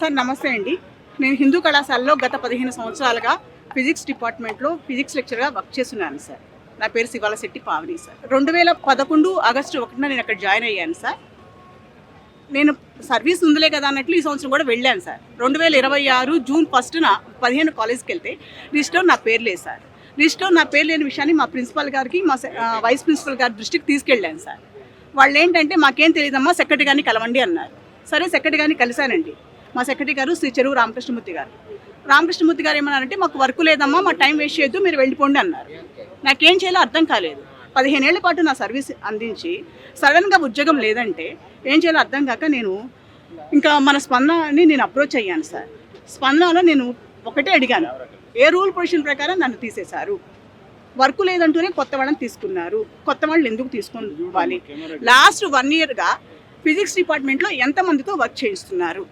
Sir నమస్తే అండి. నేను హిందూ కళాశాలలో గత 15 సంవత్సరాలుగా ఫిజిక్స్ డిపార్ట్మెంట్లో ఫిజిక్స్ లెక్చరర్గా వర్క్ చేస్తున్నాను సార్. నా పేరు శివాలశెట్టి పావని సార్. 2011 ఆగస్టు 1న నేను అక్కడ జాయిన్ అయ్యాను సార్. నేను సర్వీస్ ఉందిలే కదా అన్నట్లు ఈ సంవత్సరం కూడా వెళ్ళాను సార్. 2026 జూన్ 1న 15 కాలేజ్కి వెళ్తే లిస్ట్లో నా పేరు లేదు సార్. లిస్ట్లో నా పేరు లేని విషయాన్ని మా ప్రిన్సిపల్ గారికి మా వైస్ ప్రిన్సిపల్ గారి దృష్టికి తీసుకెళ్ళాను సార్. వాళ్ళు ఏంటంటే మాకేం తెలియదమ్మా, సెక్రటరీ గారిని కలవండి అన్నారు. సరే సెక్రటరీ గారిని కలిశానండి. మా సెక్రటరీ గారు శ్రీ చెరువు రామకృష్ణమూర్తి గారు. రామకృష్ణమూర్తి గారు ఏమన్నారంటే, మాకు వర్క్ లేదమ్మా, మా టైం వేస్ట్ చేయొద్దు, మీరు వెళ్ళిపోండి అన్నారు. నాకేం చేయాలో అర్థం కాలేదు. 15 ఏళ్ల పాటు నా సర్వీస్ అందించి సడన్గా ఉద్యోగం లేదంటే ఏం చేయాలో అర్థం కాక నేను ఇంకా మన స్పందనని నేను అప్రోచ్ అయ్యాను సార్. స్పందనలో నేను ఒకటే అడిగాను, ఏ రూల్ పొజిషన్ ప్రకారం నన్ను తీసేశారు? వర్క్ లేదంటూనే కొత్త వాళ్ళని తీసుకున్నారు, కొత్త వాళ్ళు ఎందుకు తీసుకోవాలి? లాస్ట్ 1 ఇయర్గా ఫిజిక్స్ డిపార్ట్మెంట్లో ఎంతమందితో వర్క్ చేయిస్తున్నారు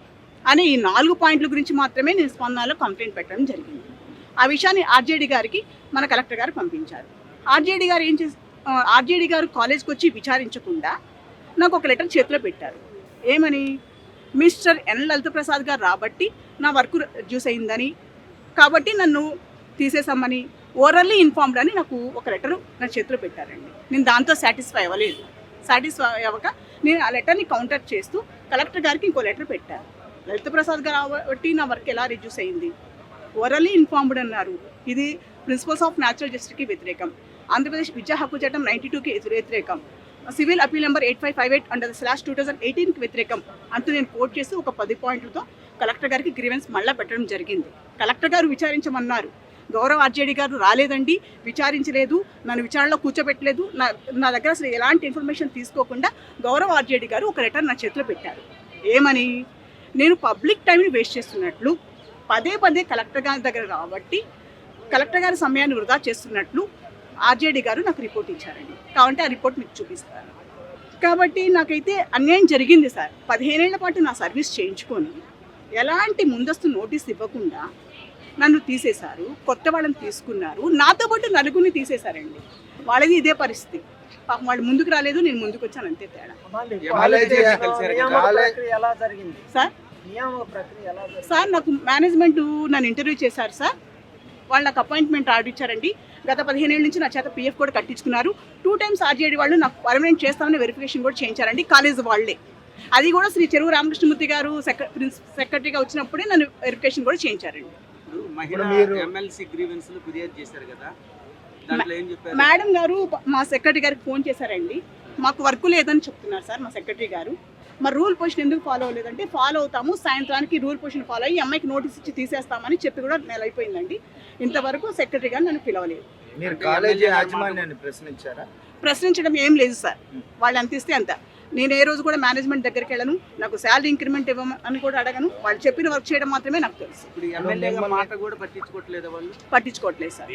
అని ఈ 4 పాయింట్ల గురించి మాత్రమే నేను స్పందనలో కంప్లైంట్ పెట్టడం జరిగింది. ఆ విషయాన్ని ఆర్జేడీ గారికి మన కలెక్టర్ గారు పంపించారు. ఆర్జేడీ గారు ఆర్జేడీ గారు కాలేజ్కి వచ్చి విచారించకుండా నాకు ఒక లెటర్ చేతిలో పెట్టారు. ఏమని? మిస్టర్ ఎన్ లలిత ప్రసాద్ గారు రాబట్టి నా వర్క్ రిడ్యూస్ అయిందని, కాబట్టి నన్ను తీసేసామని ఓరల్లీ ఇన్ఫార్మ్డ్ అని నాకు ఒక లెటర్ నా చేతిలో పెట్టారండి. నేను దాంతో సాటిస్ఫై అవ్వలేదు. సాటిస్ఫై అవ్వక నేను ఆ లెటర్ని కౌంటర్ చేస్తూ కలెక్టర్ గారికి ఇంకో లెటర్ పెట్టాను. లలిత ప్రసాద్ గారు కాబట్టి నా వర్క్ ఎలా రిడ్యూస్ అయింది? ఓరల్లీ ఇన్ఫార్మ్డ్ అన్నారు. ఇది ప్రిన్సిపల్స్ ఆఫ్ న్యాచురల్ జస్టిస్కి వ్యతిరేకం, ఆంధ్రప్రదేశ్ విద్యా హక్కు చట్టం 92కి వ్యతిరేకం, సివిల్ అపీల్ నెంబర్ 8558 /2018కి వ్యతిరేకం అంటూ నేను కోట్ చేసి ఒక 10 పాయింట్లతో కలెక్టర్ గారికి గ్రీవెన్స్ మళ్ళీ పెట్టడం జరిగింది. కలెక్టర్ గారు విచారించమన్నారు. గౌరవ ఆర్జేడీ గారు రాలేదండి, విచారించలేదు, నన్ను విచారణలో కూర్చోబెట్టలేదు, నా దగ్గర అసలు ఎలాంటి ఇన్ఫర్మేషన్ తీసుకోకుండా గౌరవ ఆర్జేడీ గారు ఒక లెటర్ నా చేతిలో పెట్టారు. ఏమని? నేను పబ్లిక్ టైంని వేస్ట్ చేస్తున్నట్లు, పదే కలెక్టర్ గారి దగ్గర కాబట్టి కలెక్టర్ గారి సమయాన్ని వృధా చేస్తున్నట్లు ఆర్జేడీ గారు నాకు రిపోర్ట్ ఇచ్చారండి. కాబట్టి ఆ రిపోర్ట్ మీకు చూపిస్తాను. కాబట్టి నాకైతే అన్యాయం జరిగింది సార్. 15 ఏళ్ల పాటు నా సర్వీస్ చేయించుకొని ఎలాంటి ముందస్తు నోటీస్ ఇవ్వకుండా నన్ను తీసేశారు, కొత్త వాళ్ళని తీసుకున్నారు, నాతో పాటు నలుగురిని తీసేశారండి. వాళ్ళది ఇదే పరిస్థితి. పాపం వాళ్ళు ముందుకు రాలేదు, నేను ముందుకు వచ్చాను, అంతే తేడా. సార్ నాకు మేనేజ్మెంట్ నన్ను ఇంటర్వ్యూ చేశారు సార్. వాళ్ళు నాకు అపాయింట్మెంట్ ఆర్డర్ ఇచ్చారండి. గత 15 ఏళ్ళ నుంచి నా చేత PF కూడా కట్టించుకున్నారు. 2 times ఆర్జేడీ వాళ్ళు నాకు పర్మనెంట్ చేస్తామని వెరిఫికేషన్ కూడా చేయించారండి, కాలేజ్ వాళ్ళే. అది కూడా శ్రీ చెరువు రామకృష్ణమూర్తి గారు సెక్రటరీగా వచ్చినప్పుడే నన్ను వెరిఫికేషన్ కూడా చేయించారండి. మేడం గారు మా సెక్రటరీ గారికి ఫోన్ చేశారండి. మాకు వర్క్ లేదని చెప్తున్నారు సార్ మా సెక్రటరీ గారు. మరి రూల్ పొజిషన్ ఎందుకు ఫాలో అవ్వలేదంటే, ఫాలో అవుతాము, సాయంత్రానికి రూల్ పొజిషన్ ఫాలో అయ్యి అమ్మాయికి నోటీస్ ఇచ్చి తీసేస్తామని చెప్పి కూడా నెల అయిపోయిందండి. ఇంతవరకు సెక్రటరీ గారు నన్ను పిలవలేదు. ప్రశ్నించడం ఏం లేదు సార్. వాళ్ళు అంత ఇస్తే అంత. నేను ఏ రోజు కూడా మేనేజ్మెంట్ దగ్గరికి వెళ్ళను, నాకు శాలరీ ఇంక్రిమెంట్ ఇవ్వమని కూడా అడగను. వాళ్ళు చెప్పిన వర్క్ చేయడం మాత్రమే నాకు తెలుసు. పట్టించుకోవట్లేదు సార్.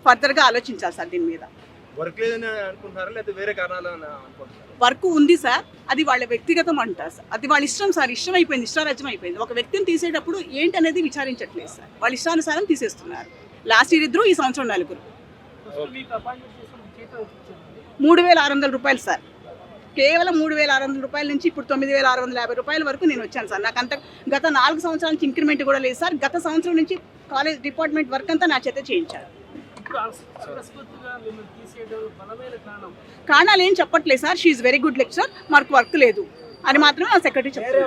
ఫర్దర్గా ఆలోచించాలి సార్ దీని మీద. వర్క్ ఉంది సార్, అది వాళ్ళ వ్యక్తిగతం అంటారు సార్. అది వాళ్ళ ఇష్టం సార్. ఇష్టం అయిపోయింది, ఇష్టారాజ్యం అయిపోయింది. ఒక వ్యక్తిని తీసేటప్పుడు ఏంటనేది విచారించట్లేదు సార్. వాళ్ళ ఇష్టానుసారం తీసేస్తున్నారు. లాస్ట్ ఇయర్ 2, ఈ సంవత్సరం 4. 3,600 రూపాయలు సార్. కేవలం 3,600 రూపాయల నుంచి ఇప్పుడు 9,650 రూపాయల వరకు నేను వచ్చాను సార్. నాకు అంత గత 4 సంవత్సరాల నుంచి ఇంక్రిమెంట్ కూడా లేదు సార్. గత సంవత్సరం నుంచి కాలేజ్ డిపార్ట్మెంట్ వర్క్ అంతా నా చేత చేయించారు. కారణాలు ఏం చెప్పట్లేదు sir. She very good lecturer, మాకు వర్క్ లేదు అని మాత్రమే ఆ సెక్రటరీ చెప్తారు.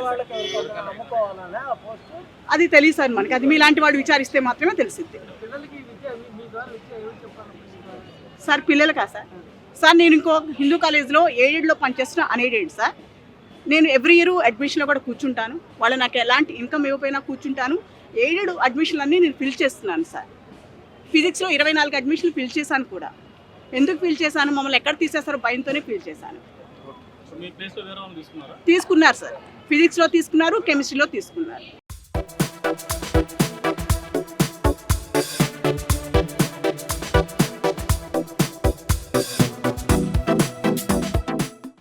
అది తెలియదు సార్ మనకి. అది మీలాంటి వాడు విచారిస్తే మాత్రమే తెలిసింది సార్. పిల్లలకా సార్? సార్ నేను ఇంకో హిందూ కాలేజ్లో ఎయిడెడ్లో పనిచేస్తున్న అన్ఎయిడెడ్ సార్. నేను ఎవ్రీ ఇయర్ అడ్మిషన్లో కూడా కూర్చుంటాను. వాళ్ళు నాకు ఎలాంటి ఇన్కమ్ ఇవ్వకపోయినా కూర్చుంటాను. ఎయిడెడ్ అడ్మిషన్లన్నీ నేను ఫిల్ చేస్తున్నాను సార్. ఫిజిక్స్లో 24 అడ్మిషన్లు ఫిల్ చేశాను కూడా. ఎందుకు ఫిల్ చేశాను? మమ్మల్ని ఎక్కడ తీసేస్తారో భయంతోనే ఫిల్ చేశాను. తీసుకున్నారు సార్. ఫిజిక్స్లో తీసుకున్నారు, కెమిస్ట్రీలో తీసుకున్నారు.